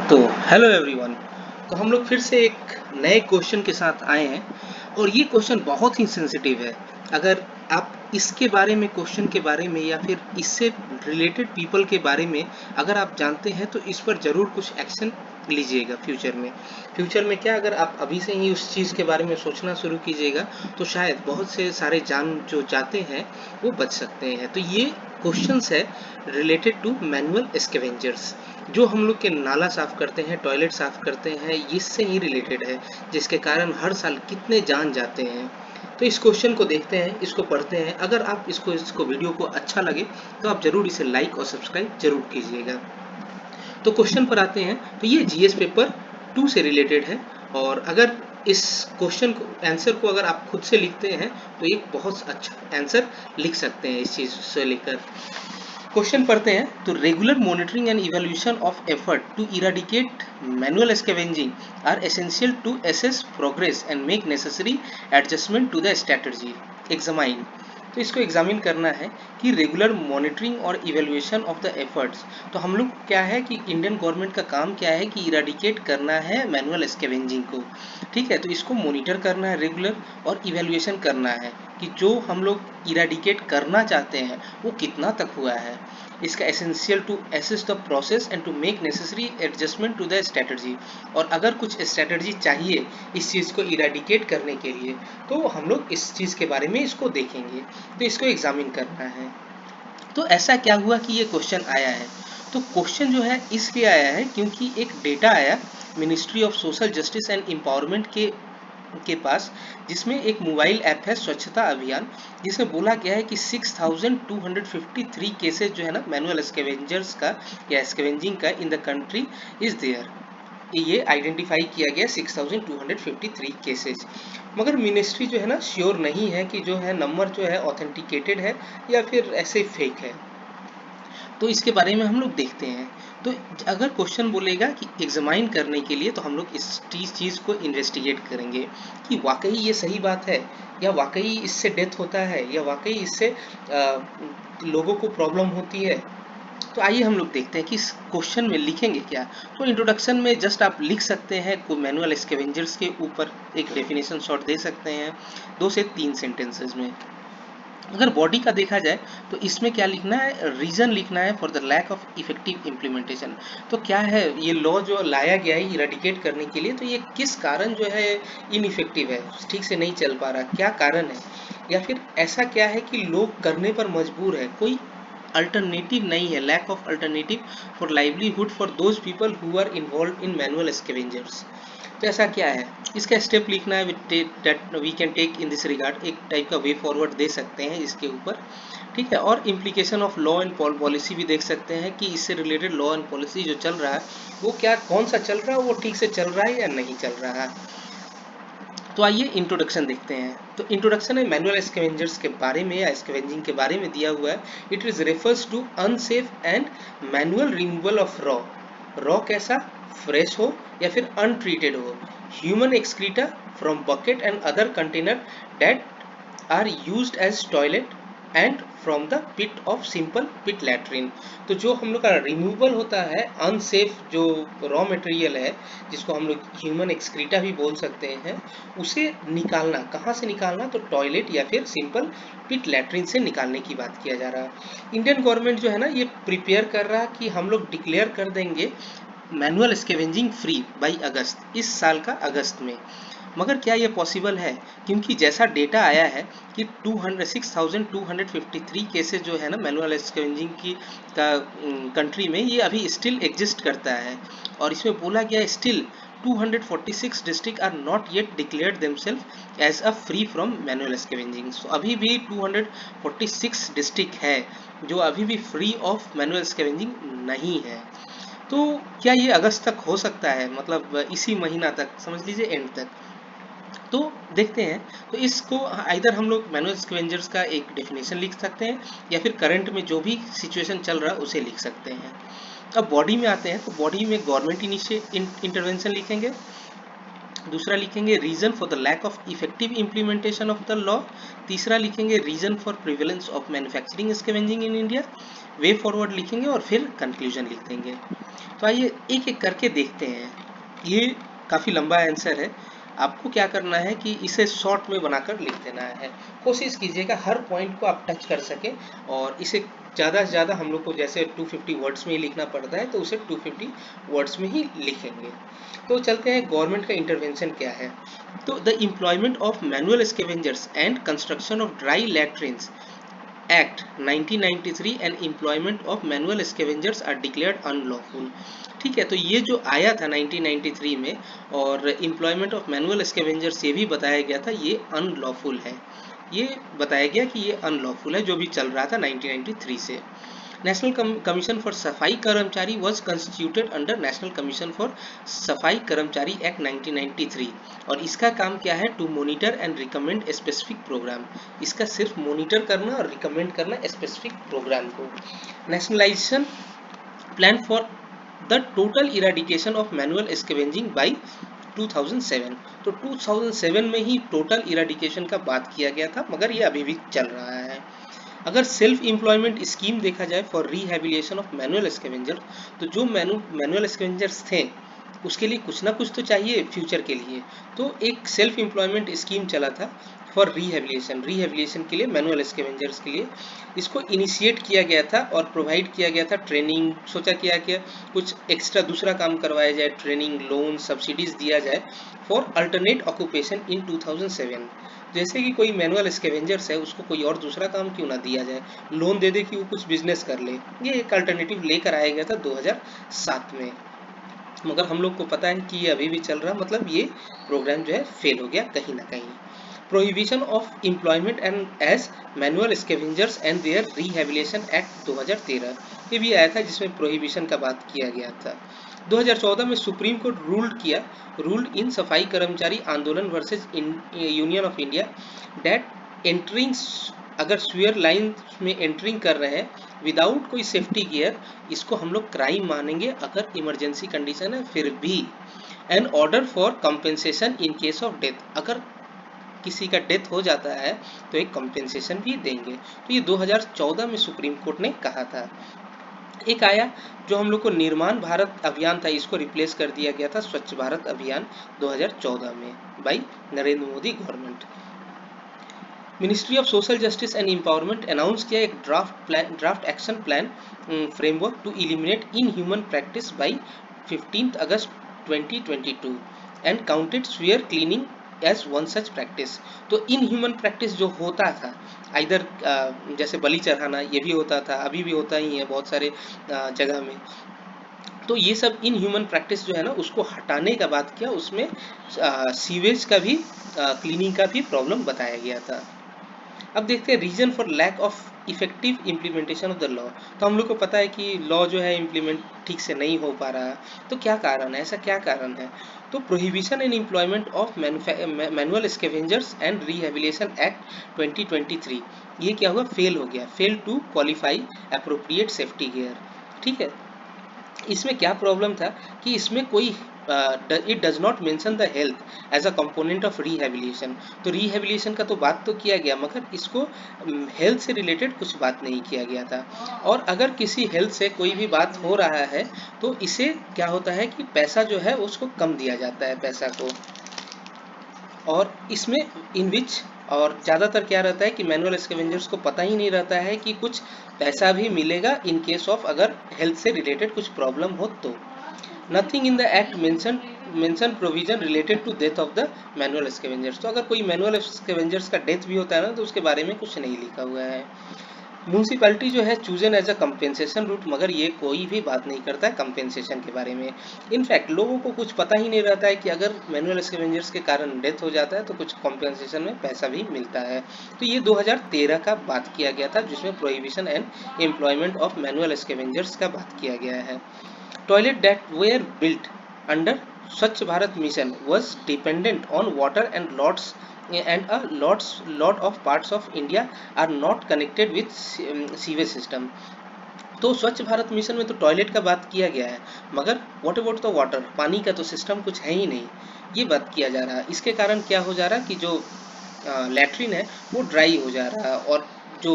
तो hello everyone. तो हम लोग फिर से एक नए क्वेश्चन के साथ आए हैं और ये क्वेश्चन बहुत ही सेंसिटिव है। अगर आप इसके बारे में, क्वेश्चन के बारे में या फिर इससे रिलेटेड पीपल के बारे में अगर आप जानते हैं तो इस पर ज़रूर कुछ एक्शन लीजिएगा फ्यूचर में क्या, अगर आप अभी से ही उस चीज़ के बारे में सोचना शुरू कीजिएगा तो शायद बहुत से सारे जान जो जाते हैं वो बच सकते हैं। तो ये क्वेश्चंस है रिलेटेड टू मैनुअल स्कैवेंजर्स, जो हम लोग के नाला साफ करते हैं, टॉयलेट साफ करते हैं, इससे ही रिलेटेड है, जिसके कारण हर साल कितने जान जाते हैं। तो इस क्वेश्चन को देखते हैं, इसको पढ़ते हैं। अगर आप इसको वीडियो को अच्छा लगे तो आप जरूर इसे लाइक और सब्सक्राइब जरूर कीजिएगा। तो क्वेश्चन पर आते हैं। तो ये जीएस पेपर 2 से रिलेटेड है और अगर इस क्वेश्चन को, आंसर को अगर आप खुद से लिखते हैं तो एक बहुत अच्छा आंसर लिख सकते हैं इस चीज़ से लेकर। क्वेश्चन पढ़ते हैं। तो regular monitoring and evaluation of effort to eradicate manual scavenging are essential to assess progress and make necessary adjustment to the strategy examine. तो इसको एग्जामिन करना है कि रेगुलर मॉनिटरिंग और इवैल्यूएशन ऑफ द एफर्ट्स। तो हम लोग क्या है कि इंडियन गवर्नमेंट का काम क्या है कि इराडिकेट करना है मैनुअल स्कैवेंजिंग को। ठीक है, तो इसको मॉनिटर करना है रेगुलर, और इवैल्यूएशन करना है कि जो हम लोग इराडिकेट करना चाहते हैं वो कितना तक हुआ है। इसका essential to assess the process and to make necessary adjustment to the strategy, और अगर कुछ स्ट्रेटजी चाहिए इस चीज़ को इराडिकेट करने के लिए तो हम लोग इस चीज़ के बारे में इसको देखेंगे। तो इसको एग्जामिन करना है। तो ऐसा क्या हुआ कि ये क्वेश्चन आया है? तो क्वेश्चन जो है इसलिए आया है क्योंकि एक डेटा आया ministry of social justice and empowerment के पास, जिसमें एक मोबाइल ऐप है स्वच्छता अभियान, जिसमें बोला गया है कि 6253 केसेस जो है ना मैनुअल स्कैवेंजर्स का या स्कैवेंजिंग का in the country is there. ये आइडेंटिफाई किया गया 6253 केसेस। मगर मिनिस्ट्री जो है ना श्योर नहीं है कि जो है नंबर जो है ऑथेंटिकेटेड है या फिर ऐसे फेक है। तो इसके बारे में हम लोग देखते हैं। तो अगर क्वेश्चन बोलेगा कि एग्जामाइन करने के लिए, तो हम लोग इस चीज़ को इन्वेस्टिगेट करेंगे कि वाकई ये सही बात है, या वाकई इससे डेथ होता है, या वाकई इससे लोगों को प्रॉब्लम होती है। तो आइए हम लोग देखते हैं कि इस क्वेश्चन में लिखेंगे क्या। तो इंट्रोडक्शन में जस्ट आप लिख सकते हैं को मैनुअल स्कैवेंजर्स के ऊपर एक डेफिनेशन शॉर्ट दे सकते हैं 2 से 3 सेंटेंसेस में। अगर बॉडी का देखा जाए तो इसमें क्या लिखना है, रीजन लिखना है for the lack of effective implementation. तो क्या है ये लॉ जो लाया गया है इरेडिकेट करने के लिए, तो ये किस कारण जो है इनइफेक्टिव है, ठीक से नहीं चल पा रहा, क्या कारण है, या फिर ऐसा क्या है कि लोग करने पर मजबूर है, कोई अल्टरनेटिव नहीं है, lack of alternative for livelihood for those people who are involve in manual scavengers. तो ऐसा क्या है, इसका स्टेप लिखना है that we can take in this regard, एक टाइप का वे फॉरवर्ड दे सकते हैं इसके ऊपर। ठीक है, और implication of law and policy भी देख सकते हैं कि इससे रिलेटेड लॉ एंड पॉलिसी जो चल रहा है वो क्या, कौन सा चल रहा है, वो ठीक से चल रहा है या नहीं चल रहा है। तो आइए इंट्रोडक्शन देखते हैं। तो इंट्रोडक्शन है मैनुअल स्कैवेंजर्स के बारे में या स्कैवेंजिंग के बारे में दिया हुआ है। It is refers to unsafe and manual removal of raw कैसा, फ्रेश हो या फिर अनट्रीटेड हो, human excreta from bucket and other container that are used as toilet and from the pit of simple pit latrine. तो जो हम लोग का रिमूवल होता है अनसेफ जो रॉ मटेरियल है, जिसको हम लोग ह्यूमन एक्सक्रीटा भी बोल सकते हैं, उसे निकालना, कहाँ से निकालना, तो टॉयलेट या फिर सिंपल पिट लैट्रिन से निकालने की बात किया जा रहा है। इंडियन गवर्नमेंट जो है ना ये प्रिपेयर कर रहा है कि हम लोग डिक्लेयर कर देंगे मैनुअल स्कैवेंजिंग फ्री बाई अगस्त, इस साल का अगस्त में। मगर क्या ये पॉसिबल है, क्योंकि जैसा डेटा आया है कि 6253 केसेस जो है ना मैनुअल स्कैवेंजिंग की का कंट्री में, ये अभी स्टिल एग्जिस्ट करता है। और इसमें बोला गया still 246 district are not yet declared themselves as a free from manual scavenging. So अभी भी 246 डिस्ट्रिक्ट है जो अभी भी फ्री ऑफ मैनुअल स्कैवेंजिंग नहीं है। तो क्या ये अगस्त तक हो सकता है, मतलब इसी महीना तक, समझ लीजिए एंड तक। तो देखते हैं। तो इसको आइदर हम लोग मैनुअल स्कैवेंजर्स का एक डेफिनेशन लिख सकते हैं या फिर करंट में जो भी सिचुएशन चल रहा है उसे लिख सकते हैं। अब बॉडी में आते हैं। तो बॉडी में गवर्नमेंट इंटरवेंशन लिखेंगे, दूसरा लिखेंगे reason for the lack of effective implementation of the law, तीसरा लिखेंगे reason for prevalence of manufacturing scavenging in India, way forward लिखेंगे और फिर कंक्लूजन लिख देंगे। तो आइए एक एक करके देखते हैं। ये काफ़ी लंबा आंसर है, आपको क्या करना है कि इसे शॉर्ट में बनाकर लिख देना है। कोशिश कीजिएगा हर पॉइंट को आप टच कर सकें, और इसे ज़्यादा से ज़्यादा हम लोग को जैसे 250 वर्ड्स में ही लिखना पड़ता है तो उसे 250 वर्ड्स में ही लिखेंगे। तो चलते हैं गवर्नमेंट का इंटरवेंशन क्या है। तो the employment of manual scavengers and construction of dry latrines Act 1993 and employment of manual scavengers are declared unlawful। ठीक है, तो ये जो आया था 1993 में, और employment of manual scavengers ये भी बताया गया था ये unlawful है। ये बताया गया कि ये unlawful है जो भी चल रहा था 1993 से। National commission for Safai Karmachari was constituted under national commission for Safai Karmachari act 1993, और इसका काम क्या है, to monitor and recommend specific program. इसका सिर्फ मॉनिटर करना और रिकमेंड करना स्पेसिफिक प्रोग्राम को। Nationalization plan for the total eradication of manual scavenging by 2007। तो 2007 में ही टोटल इराडिकेशन का बात किया गया था, मगर ये अभी भी चल रहा है। अगर सेल्फ एम्प्लॉयमेंट स्कीम देखा जाए for rehabilitation of manual scavenger, तो जो मैनुअल स्कैवेंजर्स थे उसके लिए कुछ ना कुछ तो चाहिए फ्यूचर के लिए। तो एक सेल्फ एम्प्लॉयमेंट स्कीम चला था फॉर रिहेबिलिटेशन के लिए, मैनुअल स्कैवेंजर्स के लिए। इसको इनिशिएट किया गया था और प्रोवाइड किया गया था ट्रेनिंग। सोचा किया कि कुछ एक्स्ट्रा दूसरा काम करवाया जाए, ट्रेनिंग, लोन, सब्सिडीज दिया जाए फॉर अल्टरनेट ऑक्यूपेशन इन 2007। जैसे कि कोई मैनुअल स्कैवेंजर्स है उसको कोई और दूसरा काम क्यों ना दिया जाए, लोन दे दे कि वो कुछ बिजनेस कर ले। ये एक अल्टरनेटिव लेकर आया गया था 2007 में, मगर हम लोग को पता है कि ये अभी भी चल रहा, मतलब ये प्रोग्राम जो है फेल हो गया कहीं ना कहीं। Prohibition of employment and as manual scavengers and their rehabilitation act 2013, ये भी आया था जिसमें प्रोहिबिशन का बात किया गया था। 2014 में सुप्रीम कोर्ट रूल्ड इन सफाई कर्मचारी आंदोलन versus union of India that entering, अगर स्वेयर लाइन में एंटरिंग कर रहे हैं विदाउट कोई सेफ्टी गियर, इसको हम लोग क्राइम मानेंगे अगर इमरजेंसी कंडीशन है फिर भी। An order for compensation in case of death, अगर किसी का डेथ हो जाता है तो एक कंपेंसेशन भी देंगे। तो ये 2014 में सुप्रीम कोर्ट ने कहा था। एक आया जो हम लोग को निर्माण भारत अभियान था, इसको रिप्लेस कर दिया गया था स्वच्छ भारत अभियान 2014 में by Narendra Modi government. Ministry of social justice and empowerment announce किया एक draft action plan framework to eliminate inhuman practice by 15 August 2022 and counted sewer cleaning as one such practice. तो इनह्यूमन प्रैक्टिस जो होता था, इधर जैसे बलि चढ़ाना, ये भी होता था, अभी भी होता ही है बहुत सारे जगह में। तो ये सब इनह्यूमन प्रैक्टिस जो है ना उसको हटाने का बात किया, उसमें सीवेज का भी क्लीनिंग का भी प्रॉब्लम बताया गया था। अब देखते हैं reason for lack of effective implementation of the law. तो हम लोग को पता है कि लॉ जो है इम्प्लीमेंट ठीक से नहीं हो पा रहा, तो क्या कारण है, ऐसा क्या कारण है। तो prohibition and employment of manual scavengers and rehabilitation act 2023, ये क्या हुआ, फेल हो गया, fail to qualify appropriate safety gear. ठीक है, इसमें क्या प्रॉब्लम था कि इसमें कोई it does not mention the health as a component of rehabilitation. तो रिहेबिलिटेशन का तो बात तो किया गया, मगर इसको हेल्थ से रिलेटेड कुछ बात नहीं किया गया था। और अगर किसी हेल्थ से कोई भी बात हो रहा है तो इसे क्या होता है कि पैसा जो है उसको कम दिया जाता है पैसा को। और इसमें इन विच, और ज़्यादातर क्या रहता है कि मैनुअल स्कैवेंजर्स को पता ही नहीं रहता है कि कुछ पैसा भी मिलेगा इन केस ऑफ अगर हेल्थ से रिलेटेड कुछ प्रॉब्लम हो तो। Nothing in the act mention provision related to death of the manual scavengers. तो अगर कोई मैनुअल स्कैवेंजर्स का डेथ भी होता है ना तो उसके बारे में कुछ नहीं लिखा हुआ है। म्यूनसिपैलिटी जो है chosen as a compensation route, मगर ये कोई भी बात नहीं करता है कंपेंसेशन के बारे में। इनफैक्ट लोगों को कुछ पता ही नहीं रहता है कि अगर मैनुअल स्कैवेंजर्स के कारण डेथ हो जाता है तो कुछ कंपेंसेशन में पैसा भी मिलता है। तो ये 2013 का बात किया गया था जिसमें prohibition and employment of manual scavengers का बात किया गया है। Toilet that were built under Swachh Bharat mission was dependent on water and lot of parts of India are not connected with sewage system। तो स्वच्छ भारत मिशन में तो टॉयलेट का बात किया गया है, मगर व्हाट अबाउट द वाटर, पानी का तो सिस्टम कुछ है ही नहीं, ये बात किया जा रहा है। इसके कारण क्या हो जा रहा है कि जो लैट्रिन है वो ड्राई हो जा रहा है, और जो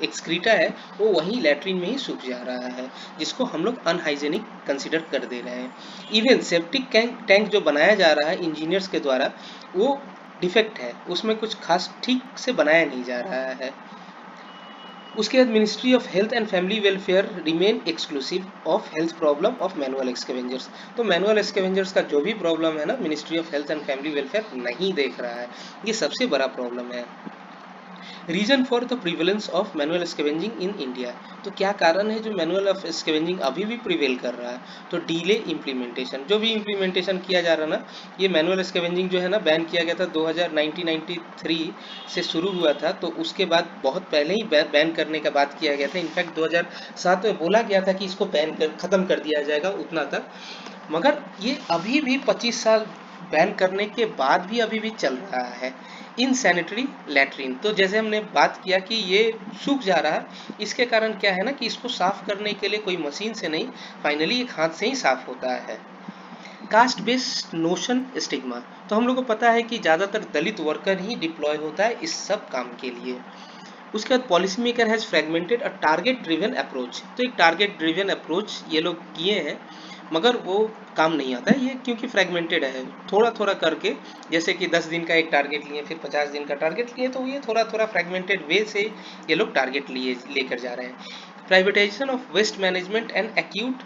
एक्सक्रीटा है वो वहीं लैट्रिन में ही सूख जा रहा है, जिसको हम लोग अनहाइजेनिक कंसिडर कर दे रहे हैं। इवन सेप्टिक टैंक जो बनाया जा रहा है इंजीनियर्स के द्वारा, वो डिफेक्ट है, उसमें कुछ खास ठीक से बनाया नहीं जा रहा है। उसके बाद ministry of health and family welfare remain exclusive of health problem of manual scavengers. तो मैनुअल एक्सकेवेंजर्स का जो भी प्रॉब्लम है ना, ministry of health and family welfare नहीं देख रहा है। ये सबसे बड़ा प्रॉब्लम है। Reason for the prevalence of manual scavenging in India. तो क्या कारण है जो मैनुअल ऑफ स्केवेंजिंग अभी भी प्रिवेल कर रहा है? तो डीले इम्प्लीमेंटेशन, जो भी इम्प्लीमेंटेशन किया जा रहा ना, ये मैनुअल स्केवेंजिंग जो है ना बैन किया गया था 1993 से शुरू हुआ था, तो उसके बाद बहुत पहले ही बैन करने का बात किया गया था। इनफैक्ट 2007 में बोला गया था कि इसको खत्म कर दिया जाएगा उतना तक, मगर ये अभी भी 25 साल बैन करने के बाद भी अभी भी चल रहा है। इन सैनिटरी लैट्रिन, तो जैसे हमने बात किया कि ये सूख जा रहा है, इसके कारण क्या है ना कि इसको साफ करने के लिए कोई मशीन से नहीं, फाइनली एक हाथ से ही साफ होता है। कास्ट बेस्ड नोशन स्टिग्मा, तो हम लोग को पता है कि ज़्यादातर दलित वर्कर ही डिप्लॉय होता है इस सब काम के लिए। उसके बाद policy maker has fragmented a target driven approach, तो एक टारगेट ड्रिवन अप्रोच ये लोग किए हैं, मगर वो काम नहीं आता है ये, क्योंकि फ्रेगमेंटेड है, थोड़ा थोड़ा करके, जैसे कि 10 दिन का एक टारगेट लिए, फिर 50 दिन का टारगेट लिए, तो ये थोड़ा थोड़ा फ्रेगमेंटेड वे से ये लोग टारगेट लिए लेकर जा रहे हैं। Privatisation of waste management and acute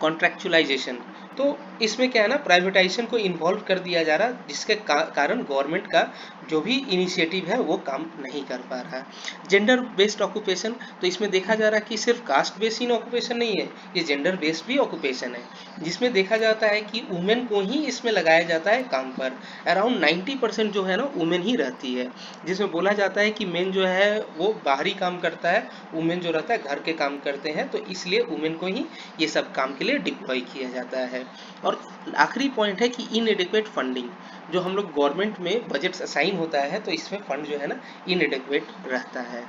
contractualisation, तो इसमें क्या है ना, प्राइवेटाइजेशन को इन्वॉल्व कर दिया जा रहा है, जिसके कारण गवर्नमेंट का जो भी इनिशिएटिव है वो काम नहीं कर पा रहा है। जेंडर बेस्ड ऑक्यूपेशन, तो इसमें देखा जा रहा है कि सिर्फ कास्ट बेस्ड इन ऑक्यूपेशन नहीं है, ये जेंडर बेस्ड भी ऑक्यूपेशन है, जिसमें देखा जाता है कि वुमेन को ही इसमें लगाया जाता है काम पर। अराउंड 90% जो है ना वुमेन ही रहती है, जिसमें बोला जाता है कि मेन जो है वो बाहरी काम करता है, वुमेन जो रहता है घर के काम करते हैं, तो इसलिए वुमेन को ही ये सब काम के लिए डिप्लॉय किया जाता है। और आखिरी पॉइंट है कि इनएडिक्वेट फंडिंग, जो हम लोग गवर्नमेंट में बजट असाइन होता है तो इसमें फंड जो है ना इनएडिक्वेट रहता है।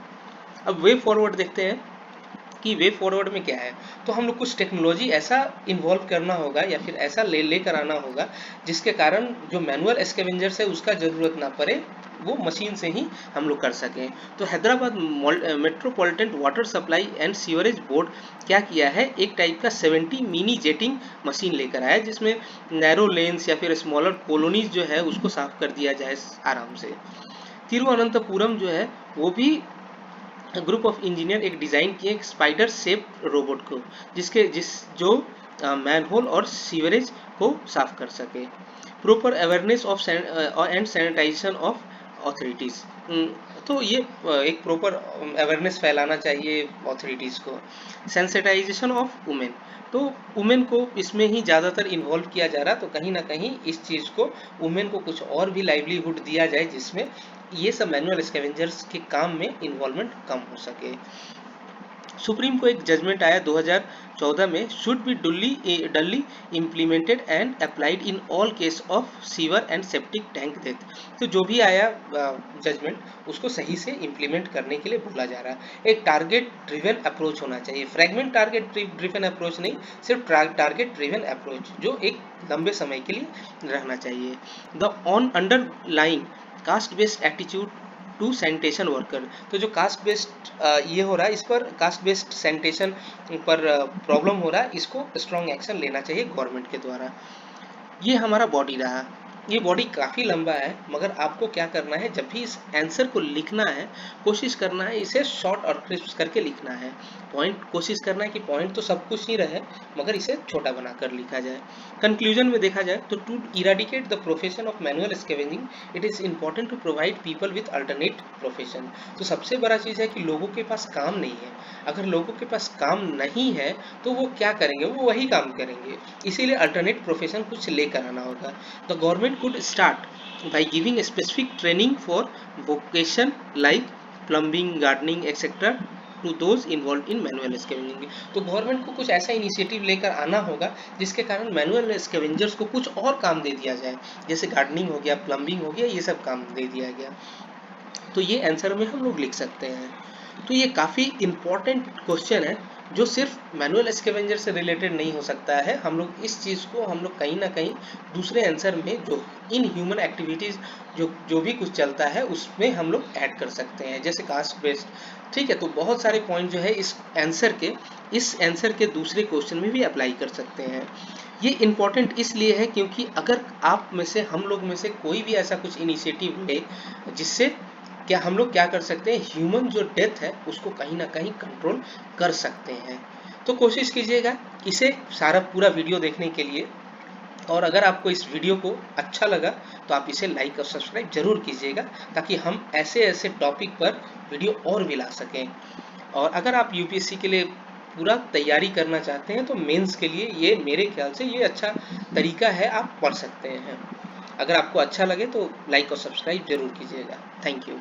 अब वे फॉरवर्ड देखते हैं कि वे फॉरवर्ड में क्या है, तो हम लोग कुछ टेक्नोलॉजी ऐसा इन्वॉल्व करना होगा या फिर ऐसा लेकर आना होगा जिसके कारण जो मैनुअल स्कैवेंजर्स है उसका ज़रूरत ना पड़े, वो मशीन से ही हम लोग कर सकें। तो Hyderabad metropolitan water supply and sewerage board क्या किया है, एक टाइप का 70 मिनी जेटिंग मशीन लेकर आया, जिसमें नैरो लेन्स या फिर स्मॉलर कॉलोनीज जो है उसको साफ कर दिया जाए आराम से। तिरुवनंतपुरम जो है वो भी ग्रुप ऑफ इंजीनियर एक डिज़ाइन किए एक स्पाइडर शेप रोबोट को, जो मैनहोल और सीवरेज को साफ कर सके। Proper awareness of and sanitization of authorities, तो ये एक प्रॉपर अवेयरनेस फैलाना चाहिए ऑथोरिटीज़ को। सेंसिटाइजेशन ऑफ वुमेन, तो वुमेन को इसमें ही ज़्यादातर इन्वॉल्व किया जा रहा है, तो कहीं ना कहीं इस चीज़ को वुमेन को कुछ और भी लाइवलीहुड दिया जाए जिसमें ये सब मैनुअल स्कैवेंजर्स के काम में इन्वॉल्वमेंट कम हो सके। सुप्रीम को एक जजमेंट आया 2014 में, शुड बी डली implemented and applied in all case of sewer and septic tank death. तो जो भी आया जजमेंट उसको सही से इम्प्लीमेंट करने के लिए बोला जा रहा है। एक टारगेट ड्रिवन अप्रोच होना चाहिए, फ्रेगमेंट टारगेट ड्रिवन अप्रोच नहीं, सिर्फ टारगेट ड्रिवन अप्रोच जो एक लंबे समय के लिए रहना चाहिए। The on underlying caste based attitude to sanitation worker, तो जो कास्ट बेस्ड ये हो रहा है, इस पर कास्ट बेस्ड सैनिटेशन पर प्रॉब्लम हो रहा है, इसको स्ट्रॉन्ग एक्शन लेना चाहिए गवर्नमेंट के द्वारा। ये हमारा बॉडी रहा, ये बॉडी काफ़ी लंबा है, मगर आपको क्या करना है, जब भी इस आंसर को लिखना है कोशिश करना है इसे शॉर्ट और क्रिस्प करके लिखना है। पॉइंट कोशिश करना है कि पॉइंट तो सब कुछ ही रहे, मगर इसे छोटा बनाकर लिखा जाए। कंक्लूजन में देखा जाए तो to eradicate the profession of manual scavenging it is important to provide people with alternate profession. तो सबसे बड़ा चीज़ है कि लोगों के पास काम नहीं है, अगर लोगों के पास काम नहीं है तो वो क्या करेंगे, वो वही काम करेंगे, इसीलिए अल्टरनेट प्रोफेशन कुछ लेकर आना होगा। The government could start by giving a specific training for vocation like plumbing, gardening, etc. to those involved in manual scavenging। तो गवर्नमेंट को कुछ ऐसा इनिशिएटिव लेकर आना होगा जिसके कारण मैनुअल स्कैवेंजर्स को कुछ और काम दे दिया जाए, जैसे गार्डनिंग हो गया, प्लम्बिंग हो गया, ये सब काम दे दिया गया। तो ये आंसर में हम लोग लिख सकते हैं। तो ये काफ़ी इम्पोर्टेंट क्वेश्चन है जो सिर्फ मैनुअल स्कैवेंजर से रिलेटेड नहीं हो सकता है। हम लोग इस चीज़ को हम लोग कहीं ना कहीं दूसरे आंसर में जो इन ह्यूमन एक्टिविटीज़ जो भी कुछ चलता है उसमें हम लोग ऐड कर सकते हैं, जैसे कास्ट बेस्ड। ठीक है, तो बहुत सारे पॉइंट जो है इस आंसर के दूसरे क्वेश्चन में भी अप्लाई कर सकते हैं। ये इम्पोर्टेंट इसलिए है क्योंकि अगर आप में से हम लोग में से कोई भी ऐसा कुछ इनिशिएटिव ले जिससे क्या हम लोग क्या कर सकते हैं, ह्यूमन जो डेथ है उसको कहीं ना कहीं कंट्रोल कर सकते हैं। तो कोशिश कीजिएगा इसे सारा पूरा वीडियो देखने के लिए। और अगर आपको इस वीडियो को अच्छा लगा तो आप इसे लाइक और सब्सक्राइब जरूर कीजिएगा, ताकि हम ऐसे ऐसे टॉपिक पर वीडियो और भी ला सकें। और अगर आप यूपीएससी के लिए पूरा तैयारी करना चाहते हैं तो मेंस के लिए ये मेरे ख्याल से ये अच्छा तरीका है, आप पढ़ सकते हैं। अगर आपको अच्छा लगे तो लाइक और सब्सक्राइब जरूर कीजिएगा। Thank you.